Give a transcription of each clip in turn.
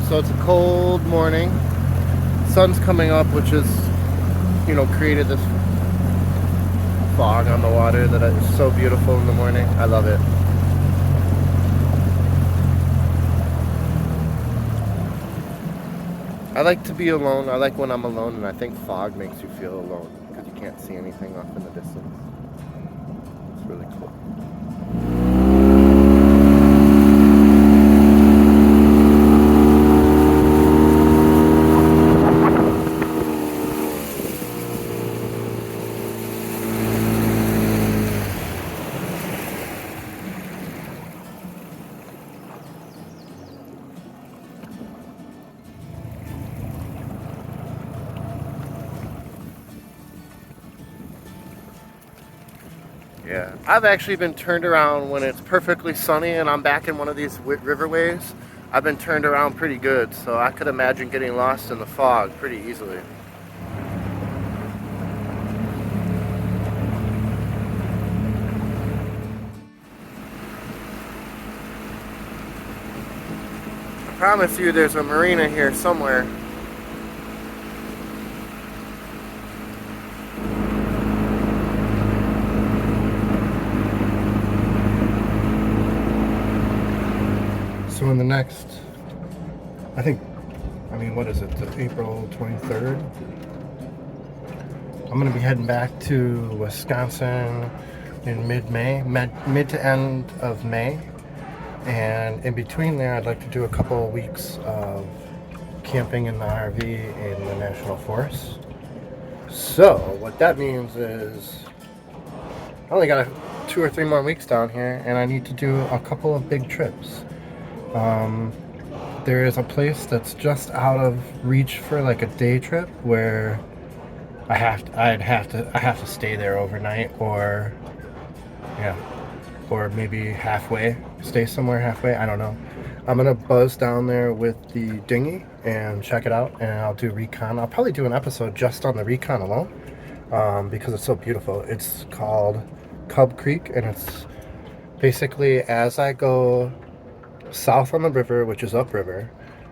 So it's a cold morning. Sun's coming up, which is, created this fog on the water that is so beautiful in the morning. I love it. I like to be alone. I like when I'm alone, and I think fog makes you feel alone because you can't see anything off in the distance. It's really cool. Yeah, I've actually been turned around when it's perfectly sunny and I'm back in one of these riverways. I've been turned around pretty good, so I could imagine getting lost in the fog pretty easily. I promise you there's a marina here somewhere. So in the next, what is it, April 23rd? I'm going to be heading back to Wisconsin in mid to end of May. And in between there, I'd like to do a couple of weeks of camping in the RV in the National Forest. So what that means is I only got 2 or 3 more weeks down here, and I need to do a couple of big trips. There is a place that's just out of reach for like a day trip where I have to stay there overnight, or maybe stay somewhere halfway. I don't know. I'm gonna buzz down there with the dinghy and check it out, and I'll do recon. I'll probably do an episode just on the recon alone, because it's so beautiful. It's called Cub Creek, and it's basically as I go south on the river, which is upriver,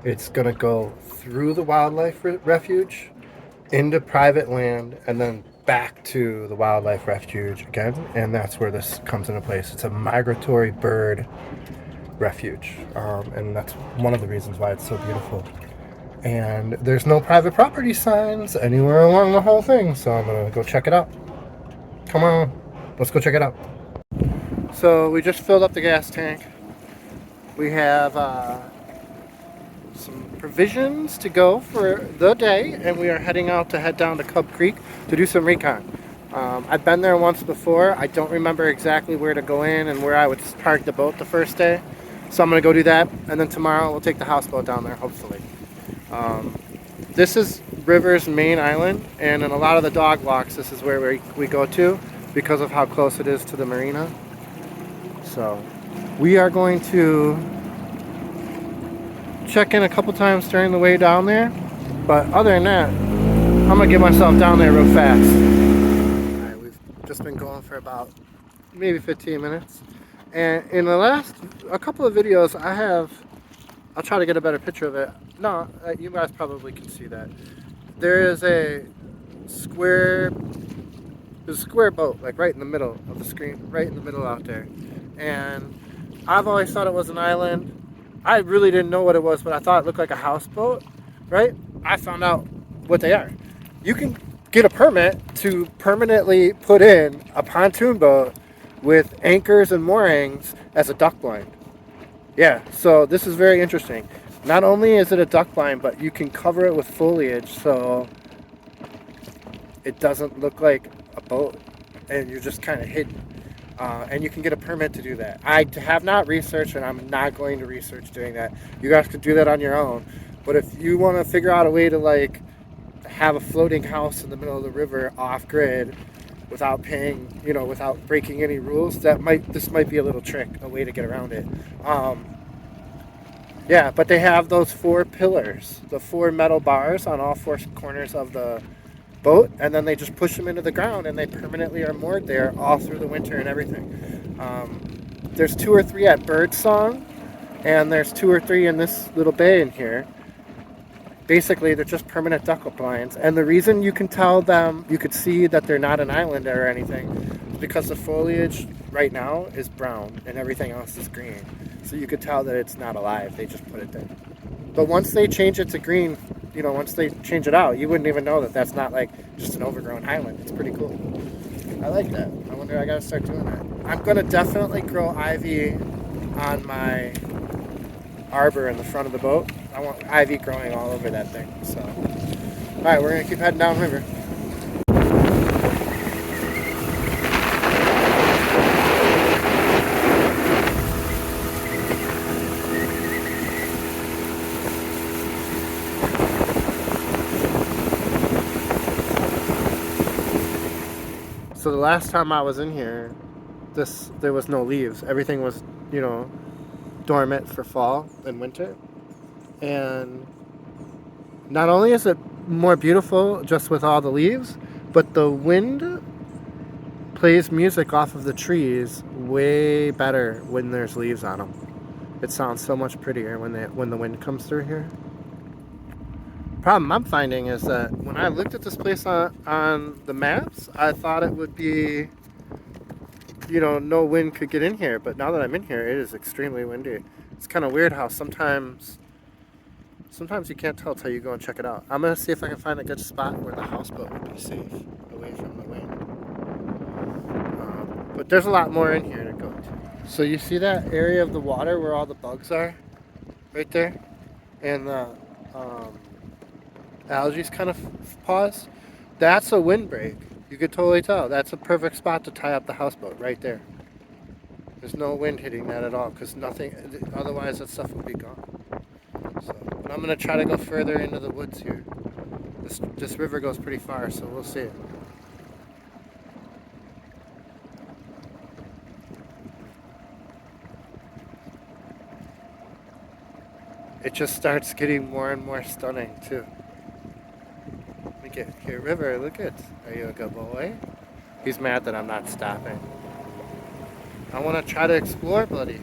it's gonna go through the wildlife refuge into private land and then back to the wildlife refuge again, and that's where this comes into place. It's a migratory bird refuge, and that's one of the reasons why it's so beautiful. And there's no private property signs anywhere along the whole thing, so I'm gonna go check it out. Come on, let's go check it out. So we just filled up the gas tank. We have some provisions to go for the day, and we are head down to Cub Creek to do some recon. I've been there once before. I don't remember exactly where to go in and where I would park the boat the first day, so I'm going to go do that, and then tomorrow we'll take the houseboat down there, hopefully. This is River's main island, and in a lot of the dog walks, this is where we go to because of how close it is to the marina. So we are going to check in a couple times during the way down there, but other than that, I'm gonna get myself down there real fast. Alright, we've just been going for about maybe 15 minutes, and in the last a couple of videos I'll try to get a better picture of it. No, you guys probably can see that there is a square boat like right in the middle of the screen, right in the middle out there, and I've always thought it was an island. I really didn't know what it was, but I thought it looked like a houseboat, right? I found out what they are. You can get a permit to permanently put in a pontoon boat with anchors and moorings as a duck blind. Yeah, so this is very interesting. Not only is it a duck blind, but you can cover it with foliage so it doesn't look like a boat and you're just kind of hidden. And you can get a permit to do that. I have not researched, and I'm not going to research doing that. You guys could do that on your own. But if you want to figure out a way to like have a floating house in the middle of the river off grid without paying, without breaking any rules, this might be a little trick, a way to get around it. Yeah, but they have those 4 pillars, the 4 metal bars on all 4 corners of the boat, and then they just push them into the ground and they permanently are moored there all through the winter and everything. There's 2 or 3 at Birdsong, and there's 2 or 3 in this little bay in here. basically they're just permanent duck lines. And the reason you can tell them, you could see that they're not an island or anything, is because the foliage right now is brown and everything else is green. So you could tell that it's not alive. They just put it there. But once they change it to green, you know, once they change it out, you wouldn't even know that that's not like just an overgrown island. It's pretty cool. I like that. I wonder, I gotta start doing that. I'm gonna definitely grow ivy on my arbor in the front of the boat. I want ivy growing all over that thing. So, all right, we're gonna keep heading downriver. So the last time I was in here, there was no leaves. Everything was, you know, dormant for fall and winter. And not only is it more beautiful just with all the leaves, but the wind plays music off of the trees way better when there's leaves on them. It sounds so much prettier when the wind comes through here. Problem I'm finding is that when I looked at this place on the maps, I thought it would be, you know, no wind could get in here, but now that I'm in here, it is extremely windy. It's kind of weird how sometimes you can't tell till you go and check it out. I'm gonna see if I can find a good spot where the houseboat would be safe away from the wind. But there's a lot more in here to go to. So you see that area of the water where all the bugs are, right there, and the algae's kind of paused. That's a windbreak. You could totally tell. That's a perfect spot to tie up the houseboat right there. There's no wind hitting that at all because nothing. Otherwise, that stuff would be gone. So, but I'm gonna try to go further into the woods here. This river goes pretty far, so we'll see. It just starts getting more and more stunning too. Look at here, river. Look at. Are you a good boy? He's mad that I'm not stopping. I want to try to explore, buddy.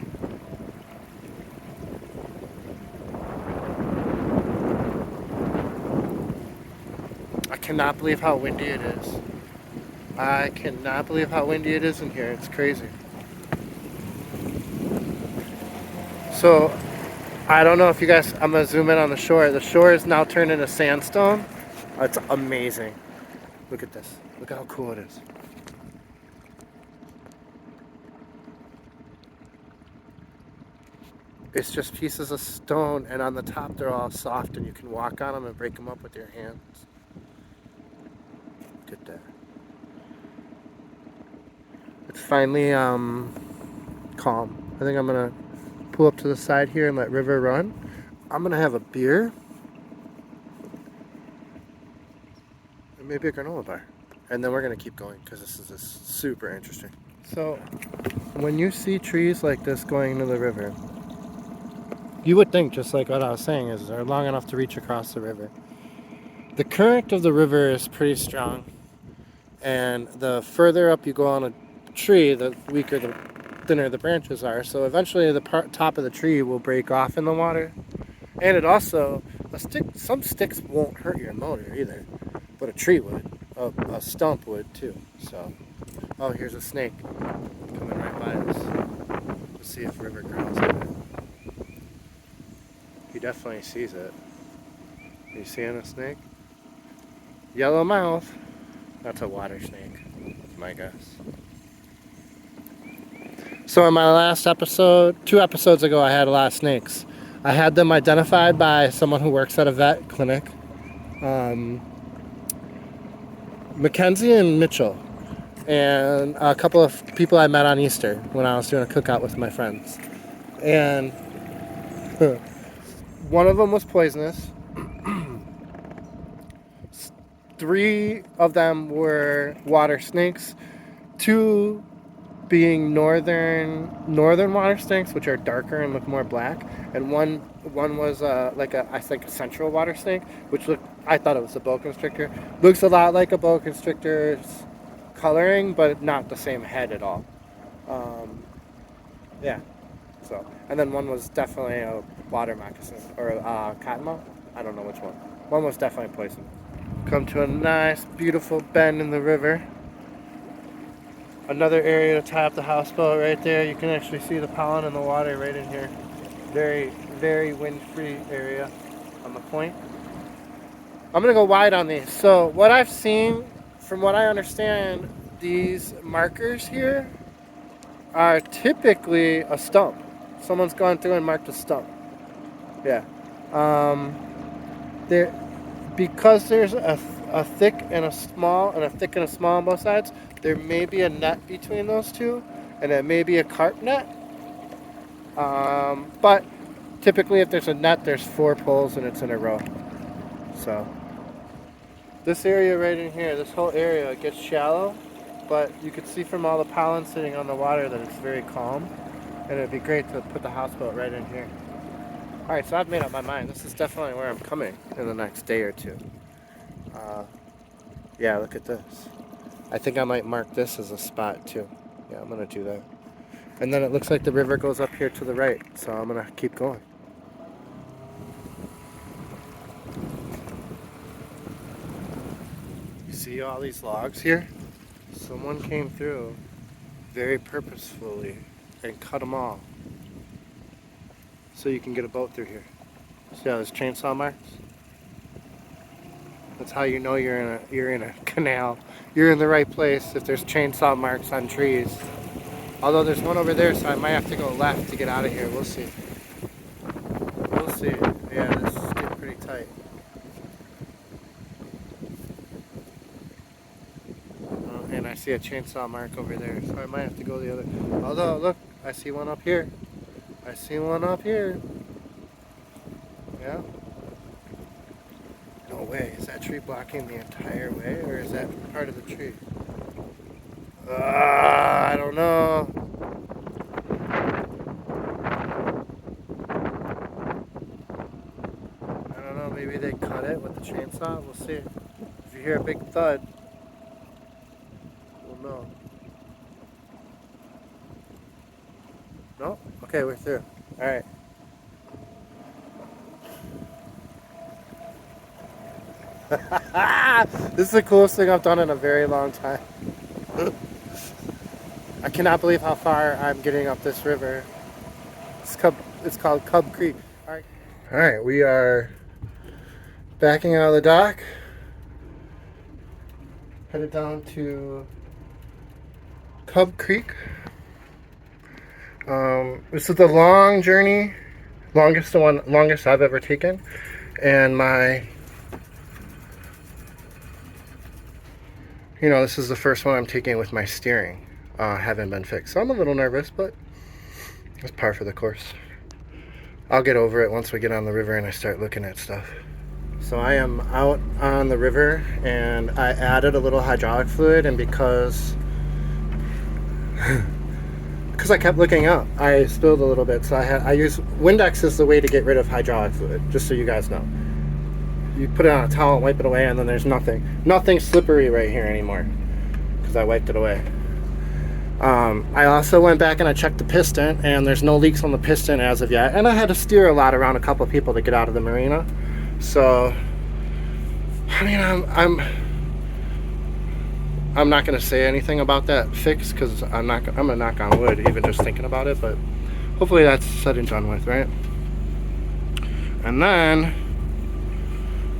I cannot believe how windy it is. I cannot believe how windy it is in here. It's crazy. So, I don't know if you guys, I'm going to zoom in on the shore. The shore is now turned into sandstone. It's amazing. Look at this. Look at how cool it is. It's just pieces of stone, and on the top they're all soft, and you can walk on them and break them up with your hands. Look at that. It's finally calm. I think I'm gonna pull up to the side here and let river run. I'm gonna have a beer and maybe a granola bar, and then we're gonna keep going because this is super interesting. So when you see trees like this going into the river, you would think, just like what I was saying, is they're long enough to reach across the river. The current of the river is pretty strong, and the further up you go on a tree, the weaker, the thinner the branches are. So eventually the top of the tree will break off in the water. And it also, some sticks won't hurt your motor either, but a tree would, a stump would too. So, oh, here's a snake coming right by us. Let's see if river growls at it. He definitely sees it. Are you seeing a snake? Yellow mouth. That's a water snake, my guess. So in my last episode, 2 episodes ago, I had a lot of snakes. I had them identified by someone who works at a vet clinic. Mackenzie and Mitchell. And a couple of people I met on Easter when I was doing a cookout with my friends. And one of them was poisonous. 3 of them were water snakes. 2 being northern water snakes, which are darker and look more black, and one was like I think a central water snake, which I thought it was a boa constrictor. Looks a lot like a boa constrictor's coloring, but not the same head at all. Yeah. So, and then one was definitely a water moccasin or a cottonmouth. I don't know which one. One was definitely poisoned. Come to a nice, beautiful bend in the river. Another area to tie up the houseboat right there. You can actually see the pollen in the water right in here. Very, very wind-free area on the point. I'm gonna go wide on these. So what I've seen, from what I understand, these markers here are typically a stump. Someone's gone through and marked a stump. Yeah. There, because there's a thick and a small, and a thick and a small on both sides, there may be a net between those two, and it may be a carp net. But typically if there's a net, there's 4 poles and it's in a row. So this area right in here, this whole area gets shallow, but you can see from all the pollen sitting on the water that it's very calm, and it'd be great to put the houseboat right in here. Alright, so I've made up my mind. This is definitely where I'm coming in the next day or two. Yeah, look at this. I think I might mark this as a spot too. Yeah, I'm gonna do that. And then it looks like the river goes up here to the right, so I'm gonna keep going. You see all these logs here? Someone came through very purposefully and cut them all so you can get a boat through here. See how there's chainsaw marks? That's how you know you're in a canal. You're in the right place if there's chainsaw marks on trees. Although there's one over there, so I might have to go left to get out of here. We'll see. We'll see. Yeah, this is getting pretty tight. And I see a chainsaw mark over there, so I might have to go the other. Although, look, I see one up here. I see one up here. Yeah. No way. Is that tree blocking the entire way, or is that part of the tree? I don't know. I don't know. Maybe they cut it with the chainsaw. We'll see. If you hear a big thud, we'll know. No? Okay, we're through. All right. This is the coolest thing I've done in a very long time. I cannot believe how far I'm getting up this river. It's called Cub Creek. All right, we are backing out of the dock, headed down to Cub Creek. This is the long journey, longest I've ever taken, and this is the first one I'm taking with my steering. Haven't been fixed, so I'm a little nervous, but it's par for the course. I'll get over it once we get on the river and I start looking at stuff. So I am out on the river, and I added a little hydraulic fluid, and because I kept looking up, I spilled a little bit. So I use Windex is the way to get rid of hydraulic fluid, just so you guys know. You put it on a towel and wipe it away, and then there's nothing slippery right here anymore because I wiped it away. I also went back and I checked the piston, and there's no leaks on the piston as of yet. And I had to steer a lot around a couple of people to get out of the marina. So, I mean, I'm not going to say anything about that fix because I'm gonna knock on wood even just thinking about it. But hopefully that's said and done with, right? And then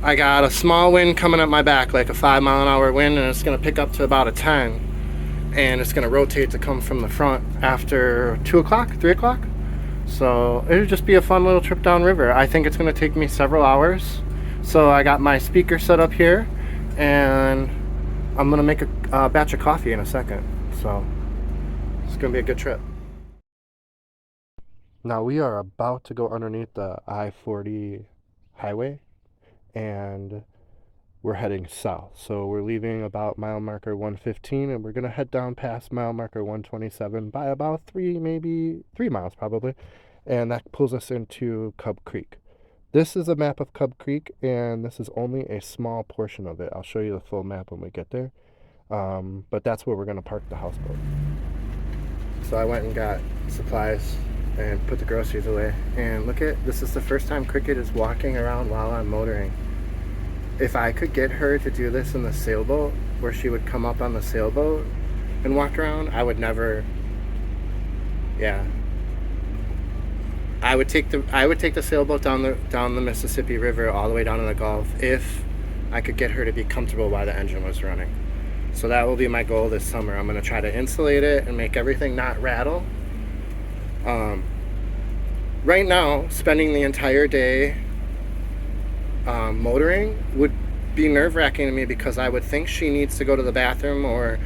I got a small wind coming up my back, like a 5-mile-an-hour wind, and it's going to pick up to about a 10. And it's going to rotate to come from the front after 2 o'clock, 3 o'clock. So it'll just be a fun little trip downriver. I think it's going to take me several hours. So I got my speaker set up here, and I'm going to make a batch of coffee in a second. So it's going to be a good trip. Now we are about to go underneath the I-40 highway, and we're heading south. So we're leaving about mile marker 115, and we're going to head down past mile marker 127 by about 3 miles probably. And that pulls us into Cub Creek. This is a map of Cub Creek, and this is only a small portion of it. I'll show you the full map when we get there. But that's where we're going to park the houseboat. So I went and got supplies and put the groceries away. And look this is the first time Cricket is walking around while I'm motoring. if I could get her to do this in the sailboat, where she would come up on the sailboat and walk around, I would never, yeah. I would take the sailboat down the Mississippi River all the way down to the Gulf if I could get her to be comfortable while the engine was running. So that will be my goal this summer. I'm going to try to insulate it and make everything not rattle. Right now, spending the entire day motoring would be nerve-wracking to me, because I would think she needs to go to the bathroom or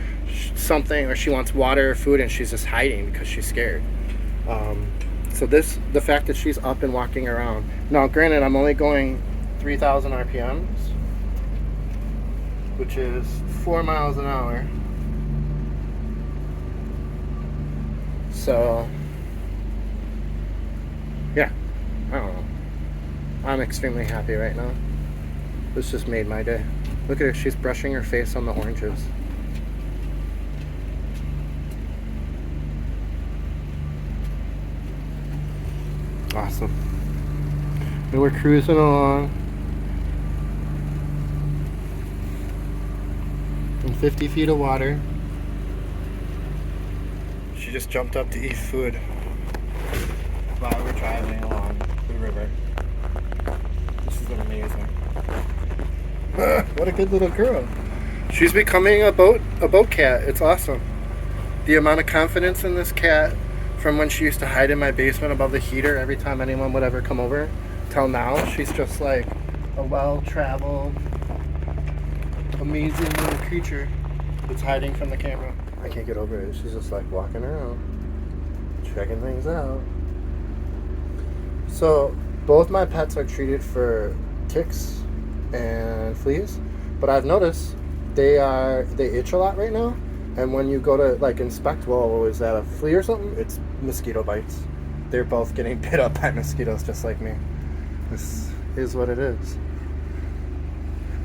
something, or she wants water or food, and she's just hiding because she's scared. So the fact that she's up and walking around. Now, granted, I'm only going 3,000 RPMs, which is 4 miles an hour. So, yeah, I don't know. I'm extremely happy right now. This just made my day. Look at her, she's brushing her face on the oranges. Awesome. And we're cruising along in 50 feet of water. She just jumped up to eat food while we're driving along the river. This is amazing. What a good little girl. She's becoming a boat cat. It's awesome. The amount of confidence in this cat, from when she used to hide in my basement above the heater every time anyone would ever come over, till now, she's just like a well-traveled, amazing little creature that's hiding from the camera. I can't get over it. She's just like walking around, checking things out. So both my pets are treated for ticks and fleas, but I've noticed they itch a lot right now. And when you go to like inspect, well, is that a flea or something? It's mosquito bites. They're both getting bit up by mosquitoes just like me. This is what it is.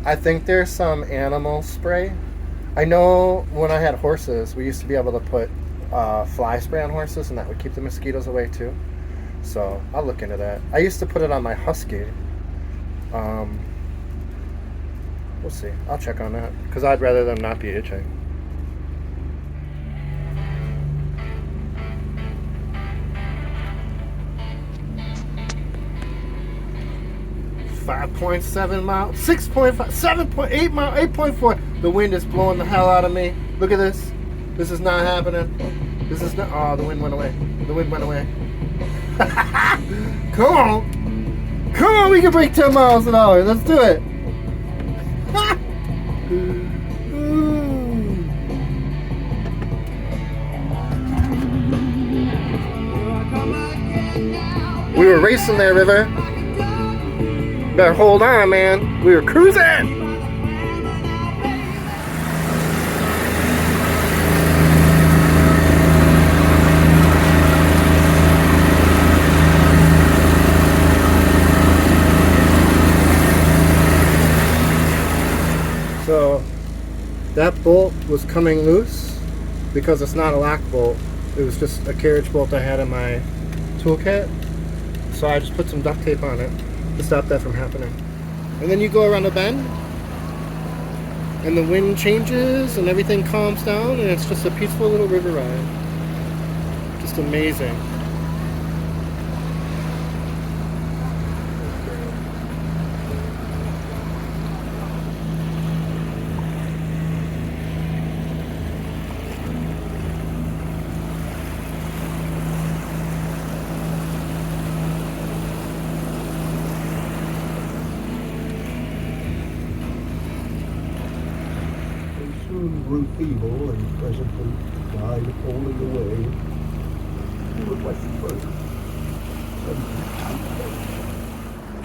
I think there's some animal spray. I know when I had horses, we used to be able to put fly spray on horses, and that would keep the mosquitoes away too. So I'll look into that. I used to put it on my husky. We'll see. I'll check on that, because I'd rather them not be itching. 5.7 miles, 6.5, 7.8 miles, 8.4. The wind is blowing the hell out of me. Look at this. This is not happening. This is not. Oh, the wind went away. The wind went away. Come on. Come on, we can break 10 miles an hour. Let's do it. We were racing there, River. Better hold on, man. We were cruising. So that bolt was coming loose because it's not a lock bolt. It was just a carriage bolt I had in my toolkit. So I just put some duct tape on it to stop that from happening. And then you go around a bend and the wind changes and everything calms down, and it's just a peaceful little river ride. Just amazing. Grew feeble and presently died falling away. He was my first.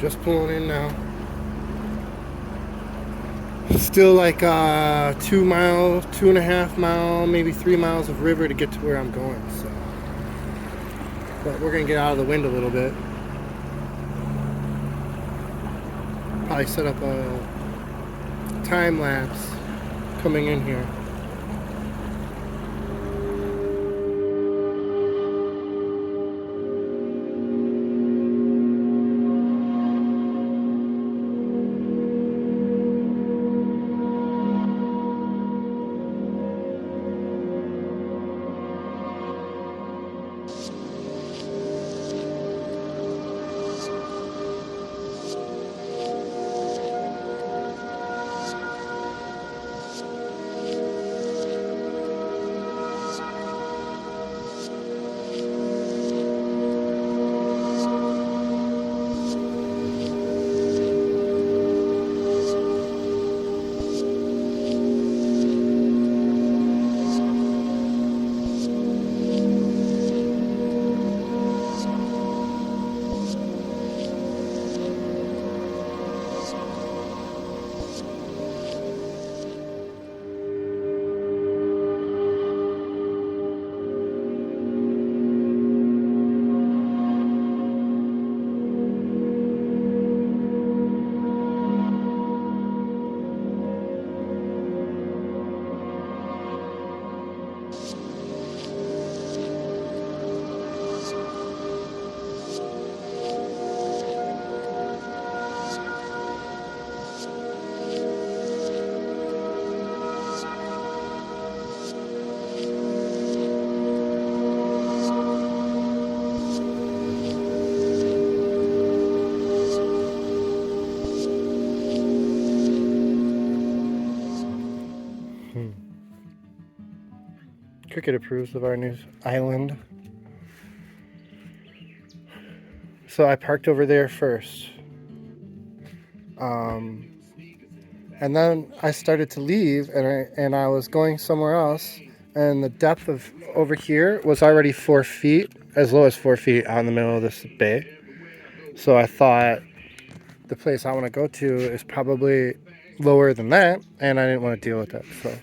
Just pulling in now. Still like 2 miles, 2.5 miles, maybe 3 miles of river to get to where I'm going. So, but we're gonna get out of the wind a little bit. Probably set up a time lapse coming in here. Cricket approves of our new island. So I parked over there first. And then I started to leave, and I was going somewhere else, and the depth of over here was already 4 feet, as low as 4 feet out in the middle of this bay. So I thought the place I want to go to is probably lower than that, and I didn't want to deal with that. So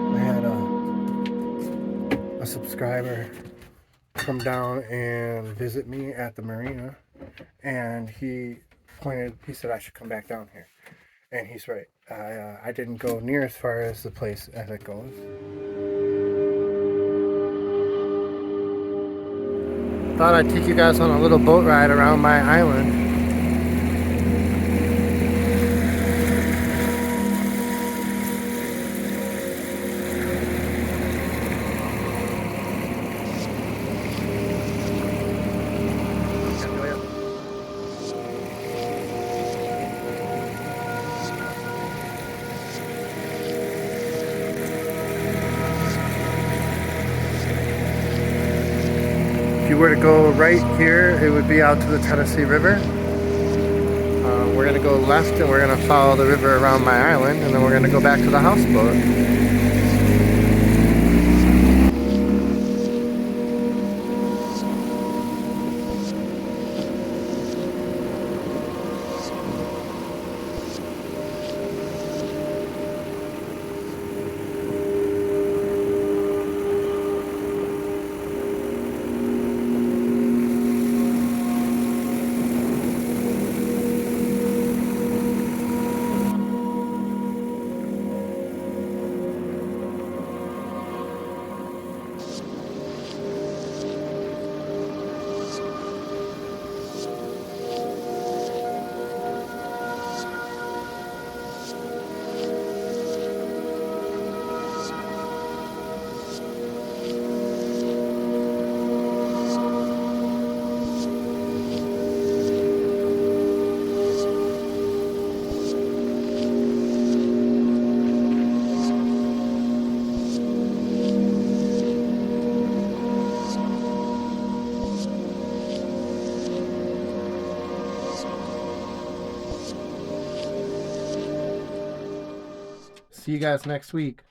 I had a subscriber come down and visit me at the marina, and he said I should come back down here, and he's right. I didn't go near as far as the place as it goes. Thought I'd take you guys on a little boat ride around my island. If you were to go right here, it would be out to the Tennessee River. We're going to go left, and we're going to follow the river around my island, and then we're going to go back to the houseboat. See you guys next week.